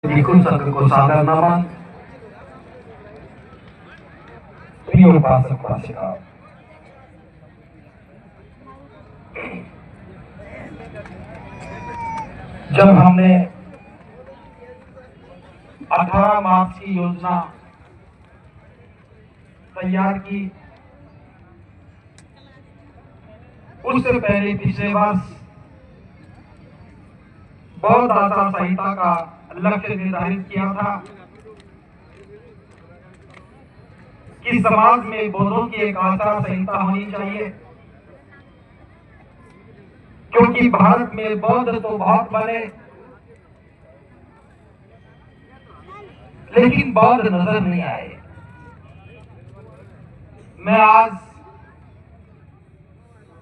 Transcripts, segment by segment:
भिक्षुक संघ को सादर नमन। प्रिय उपासक उपासिका, जब हमने 18 मार्च की योजना तैयार की, उससे पहले पिछले वर्ष बौद्ध आचार संहिता का लक्ष्य निर्धारित किया था कि समाज में बौद्धों की एक आचार संहिता होनी चाहिए, क्योंकि भारत में बौद्ध तो बहुत बने, लेकिन बौद्ध नजर नहीं आए। मैं आज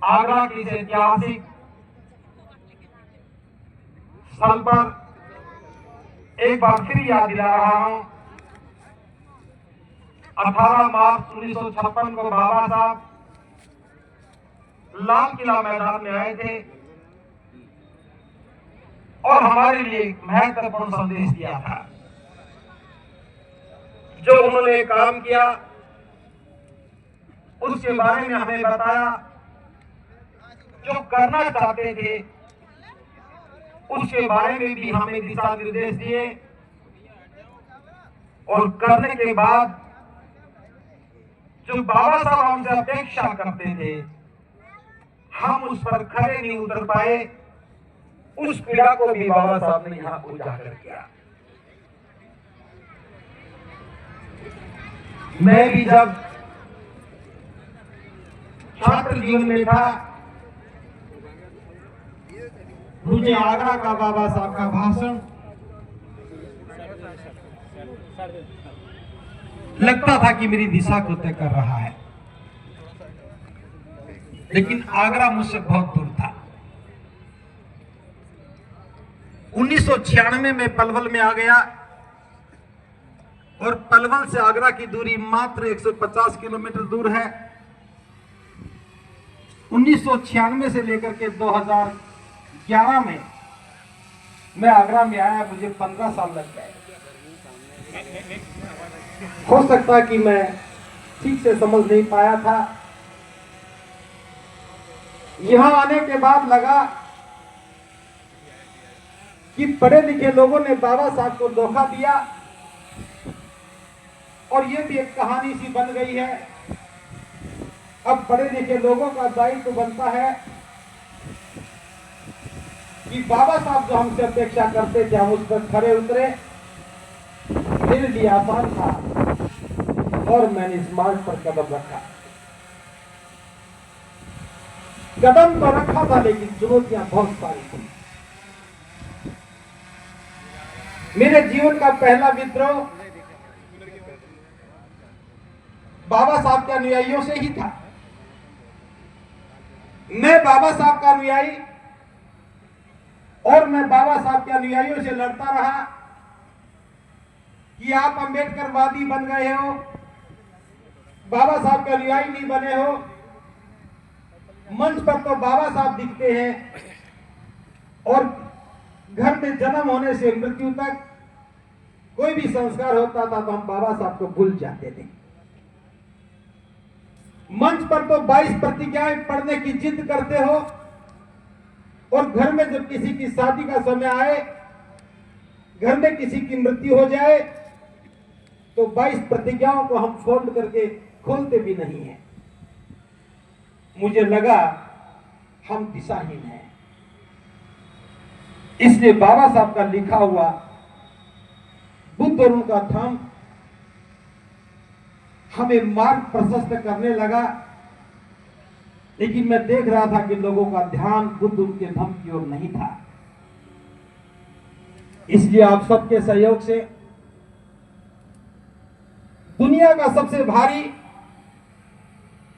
आगरा की इस ऐतिहासिक स्थल पर एक बार फिर याद दिला रहा हूं। 18 मार्च 1956 को बाबा साहब लाल किला मैदान में आए थे और हमारे लिए एक महत्वपूर्ण संदेश दिया था। जो उन्होंने काम किया उसके बारे में हमें बताया, जो करना चाहते थे उसके बारे में भी हमें दिशा निर्देश दिए, और करने के बाद जो बाबा साहब हमसे अपेक्षा करते थे, हम उस पर खरे नहीं उतर पाए। उस पीड़ा को भी बाबा साहब ने यहां उजागर किया। मैं भी जब छात्र जीवन में था, मुझे आगरा का बाबा साहब का भाषण लगता था कि मेरी दिशा को तय कर रहा है, लेकिन आगरा मुझसे बहुत दूर था। 1996 में पलवल में आ गया, और पलवल से आगरा की दूरी मात्र 150 किलोमीटर दूर है। 1996 से लेकर के 2011 में मैं आगरा में आया, मुझे 15 साल लग गए। हो सकता कि मैं ठीक से समझ नहीं पाया था। यहां आने के बाद लगा कि पढ़े लिखे लोगों ने बाबा साहब को धोखा दिया, और ये भी एक कहानी सी बन गई है। अब पढ़े लिखे लोगों का दायित्व बनता है कि बाबा साहब जो हमसे अपेक्षा करते थे हम उस पर खरे उतरे। मेरे लिए आसान था और मैंने इस मार्ग पर कदम रखा। कदम तो रखा था, लेकिन चुनौतियां बहुत सारी थी। मेरे जीवन का पहला विद्रोह बाबा साहब के अनुयायियों से ही था। मैं बाबा साहब का अनुयायी, और मैं बाबा साहब के अनुयायियों से लड़ता रहा कि आप अंबेडकरवादी बन गए हो, बाबा साहब के अनुयायी नहीं बने हो। मंच पर तो बाबा साहब दिखते हैं, और घर में जन्म होने से मृत्यु तक कोई भी संस्कार होता था तो हम बाबा साहब को भूल जाते थे। मंच पर तो 22 प्रतिज्ञाएं पढ़ने की जिद करते हो, और घर में जब किसी की शादी का समय आए, घर में किसी की मृत्यु हो जाए, तो 22 प्रतिज्ञाओं को हम फोल्ड करके खोलते भी नहीं है। मुझे लगा हम दिशाहीन हैं, इसलिए बाबा साहब का लिखा हुआ बुद्ध और उनका धम्म हमें मार्ग प्रशस्त करने लगा। लेकिन मैं देख रहा था कि लोगों का ध्यान बुद्ध उनके धम्म की ओर नहीं था। इसलिए आप सबके सहयोग से दुनिया का सबसे भारी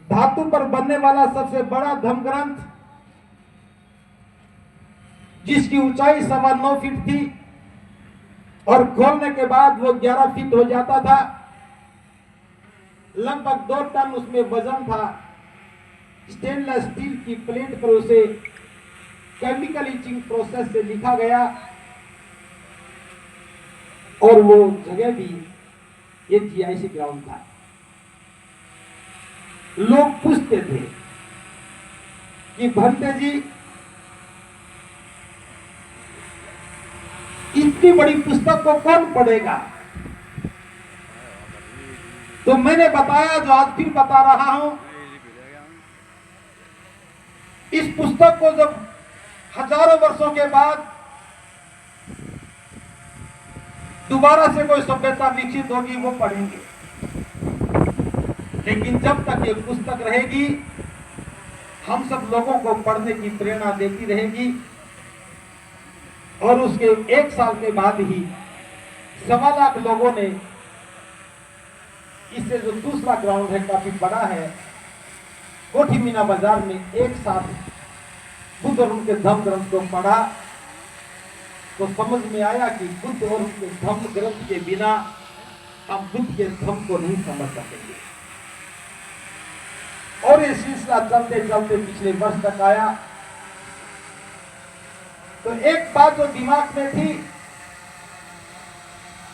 धातु पर बनने वाला सबसे बड़ा धम्म ग्रंथ, जिसकी ऊंचाई 9.25 फीट थी और खोलने के बाद वो 11 फीट हो जाता था, लगभग 2 टन उसमें वजन था। स्टेनलेस स्टील की प्लेट पर उसे केमिकल इचिंग प्रोसेस से लिखा गया। और वो जगह भी एक जीआईसी ग्राउंड था। लोग पूछते थे कि भंते जी इतनी बड़ी पुस्तक को कौन पढ़ेगा? तो मैंने बताया, जो आज फिर बता रहा हूं, इस पुस्तक को जब हजारों वर्षों के बाद दोबारा से कोई सभ्यता विकसित होगी वो पढ़ेंगे, लेकिन जब तक ये पुस्तक रहेगी हम सब लोगों को पढ़ने की प्रेरणा देती रहेगी। और उसके 1 साल के बाद ही 1.25 लाख लोगों ने, इससे जो दूसरा ग्राउंड है काफी बड़ा है, कोठी मीना बाजार में एक साथ बुद्ध और उनके धम्म ग्रंथ को पढ़ा तो समझ में आया कि बुद्ध और उनके धम्म ग्रंथ के बिना हम बुद्ध के धम्म को नहीं समझ सकेंगे। और ये सिलसिला चलते चलते पिछले वर्ष तक आया। तो एक बात जो दिमाग में थी,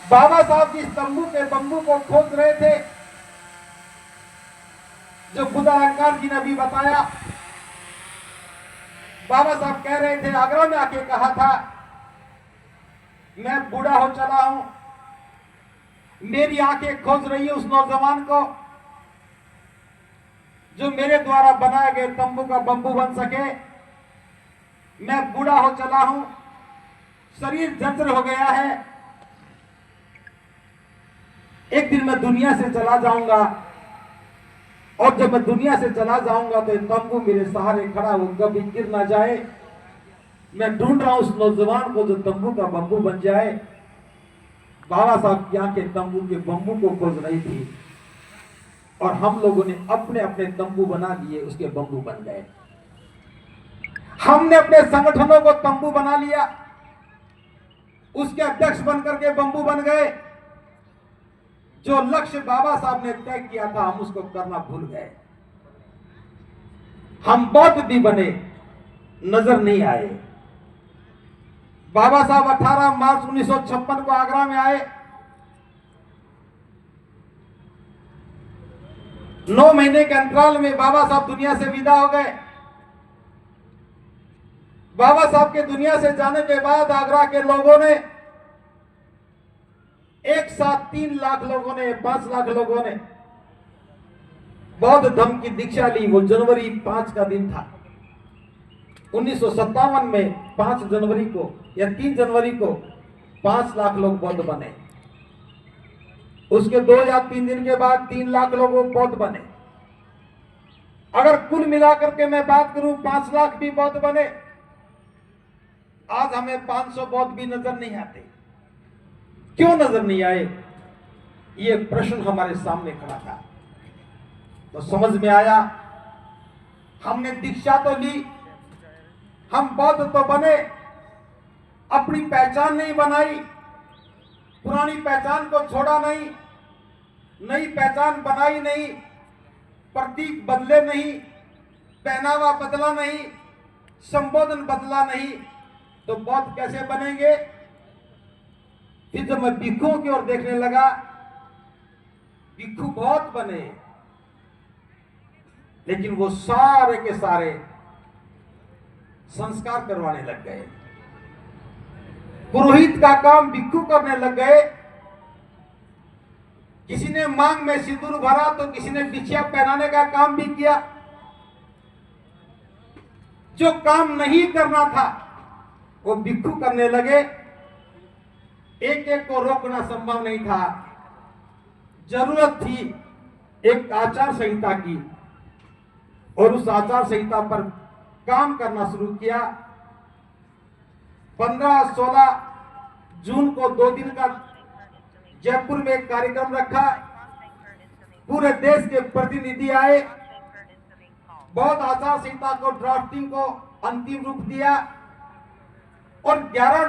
बाबा साहब जिस तंबू के बंबू को खोद रहे थे, जो बुद्ध अलंकार जी ने भी बताया, बाबा साहब कह रहे थे, आगरा में आके कहा था, मैं बूढ़ा हो चला हूं, मेरी आंखें खोज रही है उस नौजवान को जो मेरे द्वारा बनाए गए तंबू का बंबू बन सके। मैं बूढ़ा हो चला हूं, शरीर जर्जर हो गया है, एक दिन मैं दुनिया से चला जाऊंगा, और जब मैं दुनिया से चला जाऊंगा तो तंबू मेरे सहारे खड़ा हो, कभी गिर ना जाए। मैं ढूंढ रहा हूं उस नौजवान को जो तंबू का बंबू बन जाए। बाबा साहब की आंखें तंबू के बंबू को खोज रही थी और हम लोगों ने अपने अपने तंबू बना दिए, उसके बंबू बन गए। हमने अपने संगठनों को तंबू बना लिया, उसके अध्यक्ष बनकर के बंबू बन गए। जो लक्ष्य बाबा साहब ने तय किया था हम उसको करना भूल गए। हम बौद्ध भी बने, नजर नहीं आए। बाबा साहब 18 मार्च 1956 को आगरा में आए। 9 महीने के अंतराल में बाबा साहब दुनिया से विदा हो गए। बाबा साहब के दुनिया से जाने के बाद आगरा के लोगों ने एक साथ 3 लाख लोगों ने, 5 लाख लोगों ने बौद्ध धर्म की दीक्षा ली। वो जनवरी 5 का दिन था 1957 में। 5 जनवरी को या 3 जनवरी को 5 लाख लोग बौद्ध बने। उसके 2 या 3 दिन के बाद 3 लाख लोग बौद्ध बने। अगर कुल मिलाकर के मैं बात करूं 5 लाख भी बौद्ध बने। आज हमें 500 बौद्ध भी नजर नहीं आते। क्यों नजर नहीं आए? ये प्रश्न हमारे सामने खड़ा था। तो समझ में आया, हमने दीक्षा तो ली, हम बौद्ध तो बने, अपनी पहचान नहीं बनाई, पुरानी पहचान को छोड़ा नहीं, नई पहचान बनाई नहीं, प्रतीक बदले नहीं, पहनावा बदला नहीं, संबोधन बदला नहीं, तो बौद्ध कैसे बनेंगे? फिर जब मैं भिक्षुओं की ओर देखने लगा, भिक्षु बहुत बने, लेकिन वो सारे के सारे संस्कार करवाने लग गए। पुरोहित का काम भिक्षु करने लग गए। किसी ने मांग में सिंदूर भरा तो किसी ने बिछिया पहनाने का काम भी किया। जो काम नहीं करना था वो भिक्षु करने लगे। एक एक को रोकना संभव नहीं था। जरूरत थी एक आचार संहिता की, और उस आचार संहिता पर काम करना शुरू किया। 15-16 जून को 2 दिन का जयपुर में एक कार्यक्रम रखा। पूरे देश के प्रतिनिधि आए। बौद्ध आचार संहिता को, ड्राफ्टिंग को अंतिम रूप दिया। और 11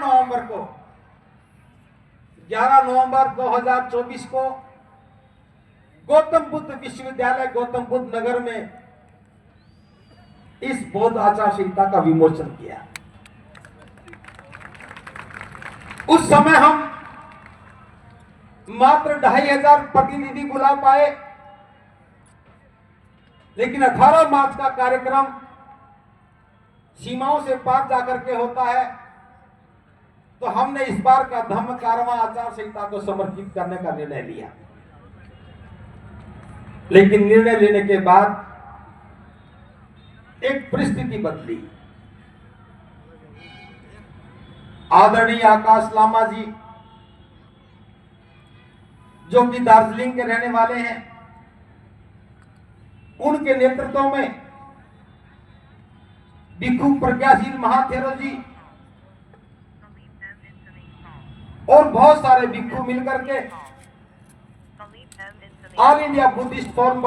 नवंबर 2024 को गौतम बुद्ध विश्वविद्यालय गौतम बुद्ध नगर में इस बौद्ध आचार संहिता का विमोचन किया। उस समय हम मात्र 2500 प्रतिनिधि बुला पाए, लेकिन 18 मार्च का कार्यक्रम सीमाओं से पार जाकर के होता है। तो हमने इस बार का धम्म कारवां आचार संहिता को समर्पित करने का निर्णय लिया। लेकिन निर्णय लेने के बाद एक परिस्थिति बदली। आदरणीय आकाश लामा जी, जो कि दार्जिलिंग के रहने वाले हैं, उनके नेतृत्व में भिक्षु प्रज्ञाशील महाथेरो जी और बहुत सारे भिक्षु मिलकर के ऑल इंडिया बुद्धिस्ट फोरम